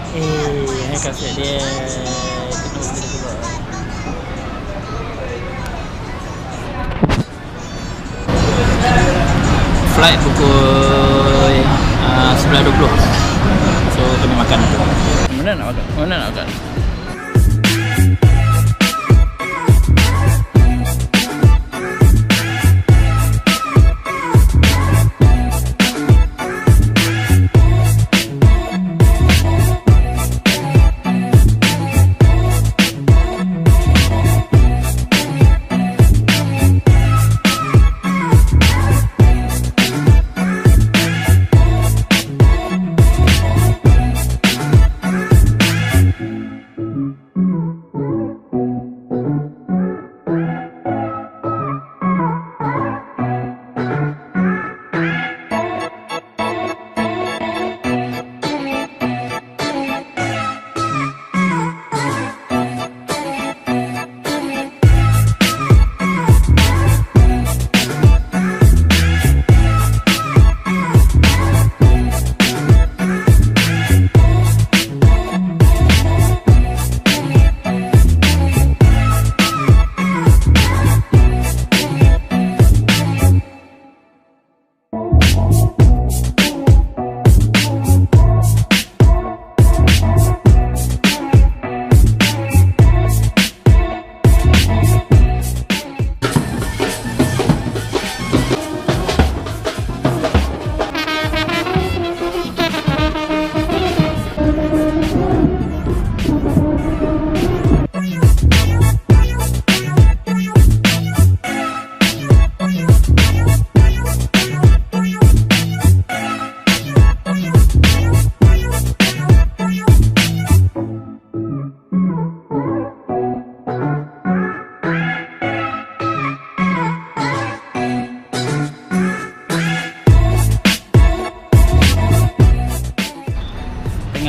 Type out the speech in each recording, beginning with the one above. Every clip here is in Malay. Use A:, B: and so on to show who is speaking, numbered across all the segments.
A: Ini kaset dia penuh kita keluar. Flight pukul 11.20. So kami makan tu. Mana nak makan? Mana nak makan?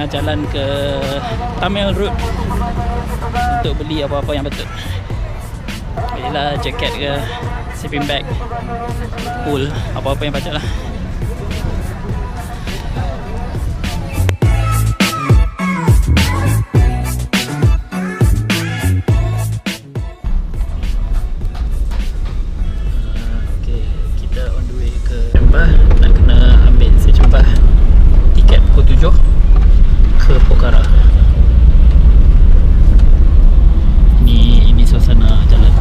A: Jalan ke Tamil Road untuk beli apa-apa yang betul. Belilah jaket ke, sleeping bag, pool, apa-apa yang patut lah. Okay, kita on the way ke Sembah. Nak kena ambil sejempah tiket pukul 7 ke Pokhara. Ini suasana jalan.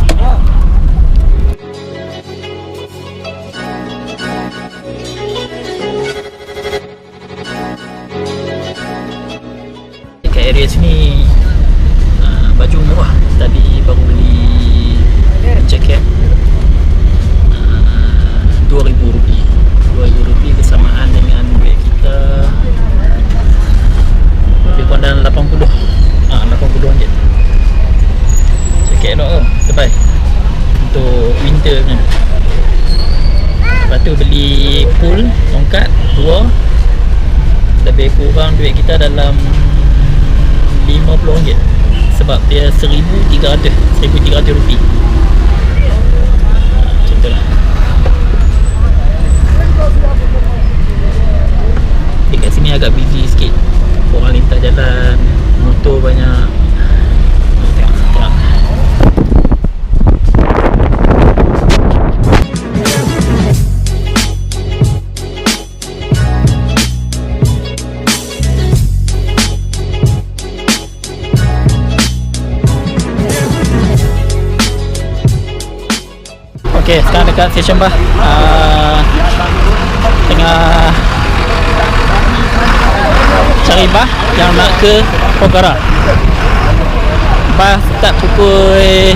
A: Dekat area sini baju murah. Tadi baru beli jaket RM2,000. RM2,000 bersamaan dengan duit kita lebih kurang dalam 80 ringgit. Jaket elok tau, tebal untuk winter ni. Lepas tu beli pool, tongkat 2. Lebih kurang duit kita dalam RM50 sebab dia RM1,300 rupiah. Macam tu lah. Dekat sini agak busy sikit. Orang lintas jalan, motor banyak. Tengok. Okey, sekarang dekat stesen Bah. Tengah cari bah yang nak ke Pokhara. Bah start pukul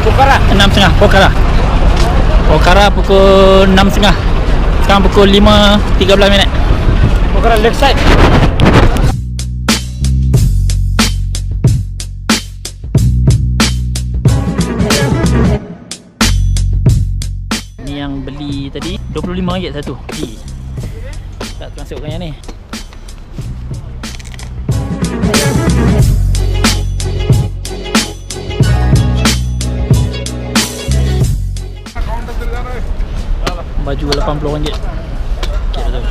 A: 6.30. Pokhara pukul 6.30. Sekarang pukul 5.13. Pokhara left side. Ni yang beli tadi RM25 satu. Tak termasukkan yang ni. Baju RM80. Okay, dah tahu.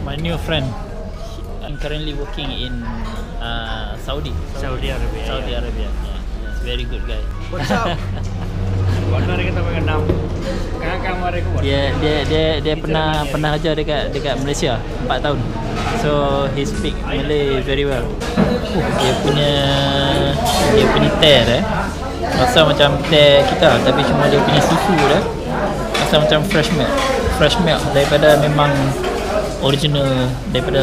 A: My new friend. I'm currently working in Saudi
B: Arabia.
A: Yeah. He's a very good guy.
B: What's up? Warna kita pakai enam. Kakak mari ku.
A: Dia pernah ajar dekat Malaysia 4 tahun. So he speak Malay very well. Dia punya teh rasa macam teh kita, tapi cuma dia punya susu dia rasa macam fresh milk daripada memang original daripada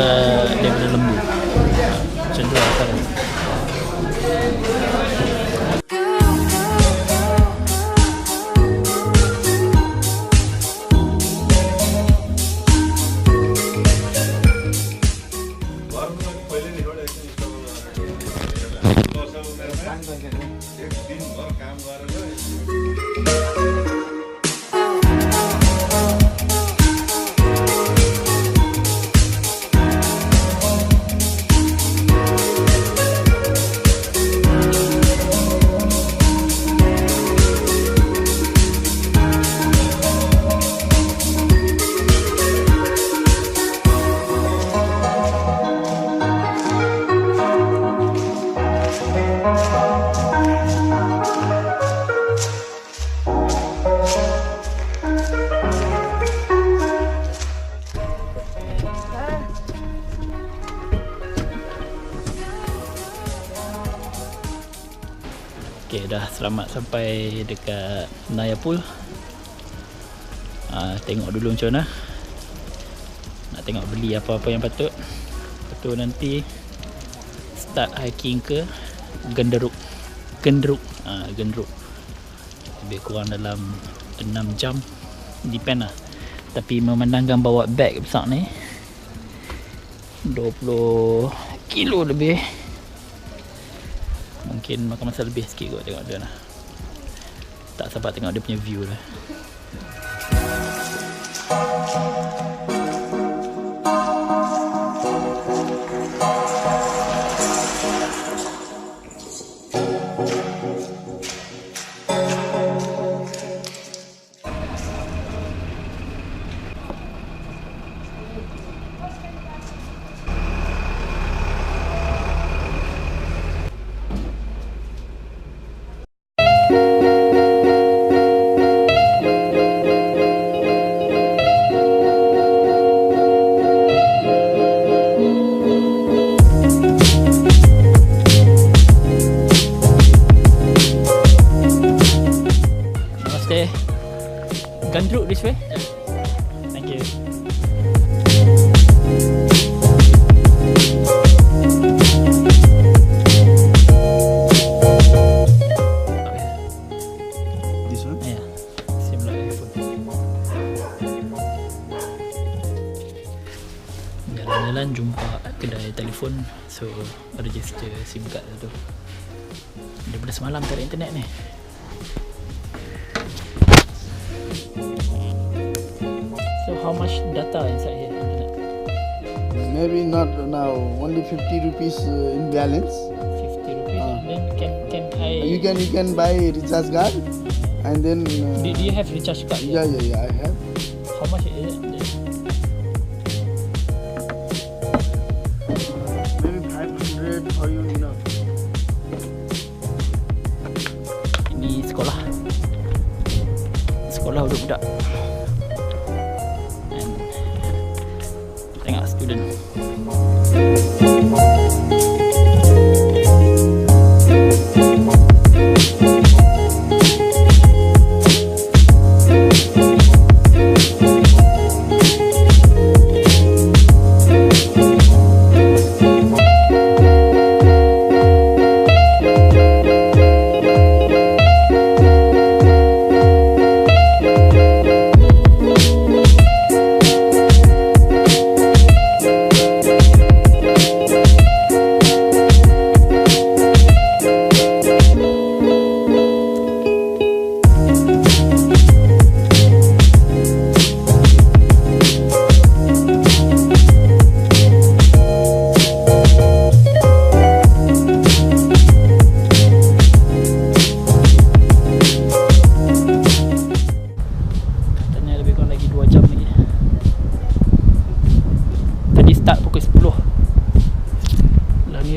A: lembu. Macam tu rasa dia. Okay, dah selamat sampai dekat Nayapul. Tengok dulu macam mana. Nak tengok beli apa-apa yang patut. Lepas tu nanti start hiking ke Genderuk. Lebih kurang dalam 6 jam. Depend lah. Tapi memandangkan bawa beg besar ni 20 kilo lebih, mungkin makan masa lebih sikit kot tengok dia lah. Tak sabar tengok dia punya view lah. Gandruk this way? Thank you.
B: This one?
A: Yeah. Same like iPhone. Jalan-jalan jumpa kedai telefon, so register SIM card tu. Daripada semalam tak ada internet ni. So how much data inside here? Internet?
C: Maybe not now. Only 50 rupees in balance.
A: 50 rupees. Then can I?
C: You can buy recharge card, and then.
A: Do you have recharge card?
C: Yeah, I have.
A: How much is it?
C: Maybe 500 for you enough.
A: Ini sekolah budak-budak. And tengok student.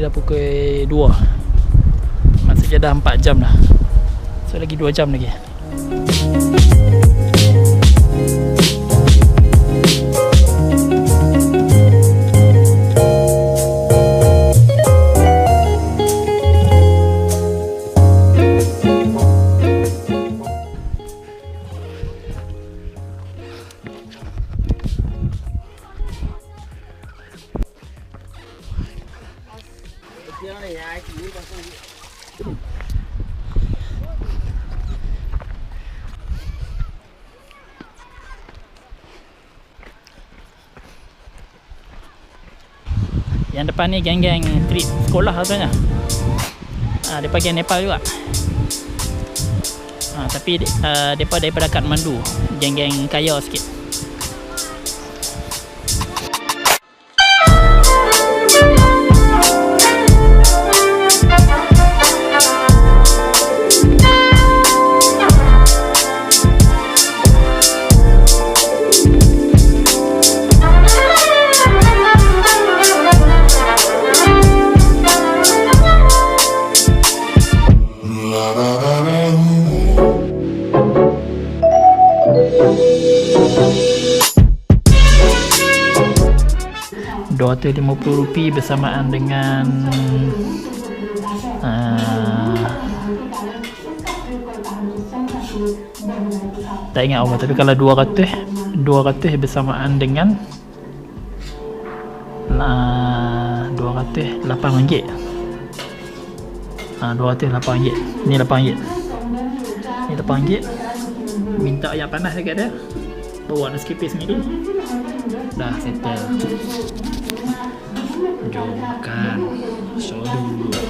A: dah pukul 2. Maksudnya dah 4 jam dah. So lagi 2 jam lagi. Yang depan ni geng-geng trip sekolah rasanya. Mereka geng Nepal juga. Tapi mereka daripada Kathmandu. Geng-geng kaya sikit. RM250 bersamaan dengan tak ingat apa, tapi kalau 200 bersamaan dengan RM208. 208 ringgit. Ni RM8. Ni RM8. Minta ayam panas dekat dia. Bawa nasi kipis sendiri. Dah settle. Jom makan. So dulu.